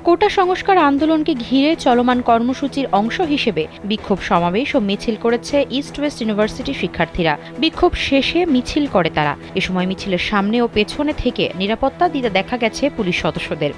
কোটা সংস্কার আন্দোলনকে ঘিরে চলমান কর্মসূচির অংশ হিসেবে বিক্ষোভ সমাবেশ ও মিছিল করেছে ইস্ট ওয়েস্ট ইউনিভার্সিটির শিক্ষার্থীরা। বিক্ষোভ শেষে মিছিল করে তারা। এ সময় মিছিলের সামনে ও পেছনে থেকে নিরাপত্তা দিতে দেখা গেছে পুলিশ সদস্যদের।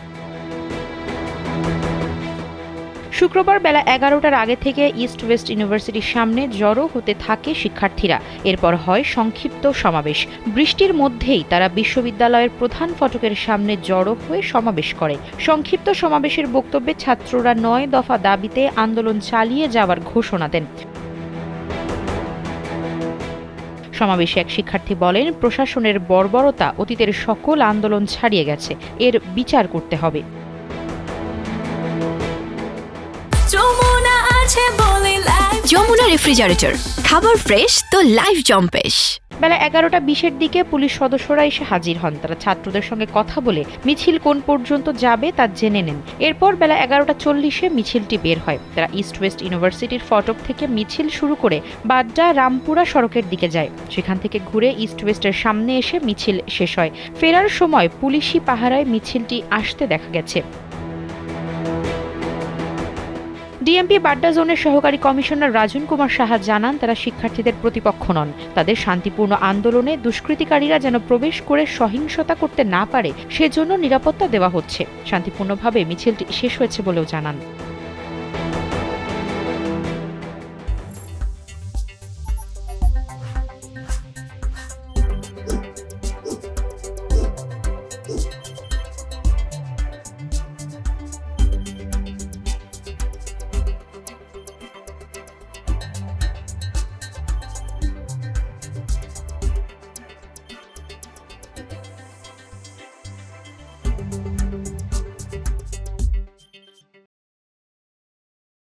শুক্রবার বেলা ১১টার আগে থেকে ইস্ট ওয়েস্ট ইউনিভার্সিটির সামনে জড়ো হতে থাকে শিক্ষার্থীরা। এরপর হয় সংক্ষিপ্ত সমাবেশ। বৃষ্টির মধ্যেই তারা বিশ্ববিদ্যালয়ের প্রধান ফটকের সামনে জড়ো হয়ে সমাবেশ করে। সংক্ষিপ্ত সমাবেশের বক্তব্যে ছাত্ররা ৯ দফা দাবিতে আন্দোলন চালিয়ে যাওয়ার ঘোষণা দেন। সমাবেশে এক শিক্ষার্থী বলেন, প্রশাসনের বর্বরতা অতীতের সকল আন্দোলন ছাড়িয়ে গেছে, এর বিচার করতে হবে। যমুনা রেফ্রিজারেটর, খাবার ফ্রেশ তো লাইফ জম্পেশ। বেলা ১১টা ২০-এর দিকে পুলিশ সদস্যরা এসে হাজির হন। তারা ছাত্রদের সঙ্গে কথা বলে মিছিল কোন পর্যন্ত যাবে তা জেনে নেন। এরপর বেলা ১১টা ৪০-এ মিছিলটি বের হয়। তারা ইস্ট ওয়েস্ট ইউনিভার্সিটির ফটক থেকে মিছিল শুরু করে বাড্ডা রামপুরা সড়কের দিকে যায়। সেখান থেকে ঘুরে ইস্ট ওয়েস্টের সামনে এসে মিছিল শেষ হয়। ফেরার সময় পুলিশি পাহারায় মিছিলটি আসতে দেখা গেছে। ডিএমপি বাড্ডা জোনের সহকারী কমিশনার রাজন কুমার সাহা জানান, তারা শিক্ষার্থীদের প্রতিপক্ষ নন। তাদের শান্তিপূর্ণ আন্দোলনে দুষ্কৃতিকারীরা যেন প্রবেশ করে সহিংসতা করতে না পারে সেজন্য নিরাপত্তা দেওয়া হচ্ছে। শান্তিপূর্ণভাবে মিছিলটি শেষ হয়েছে বলেও জানান।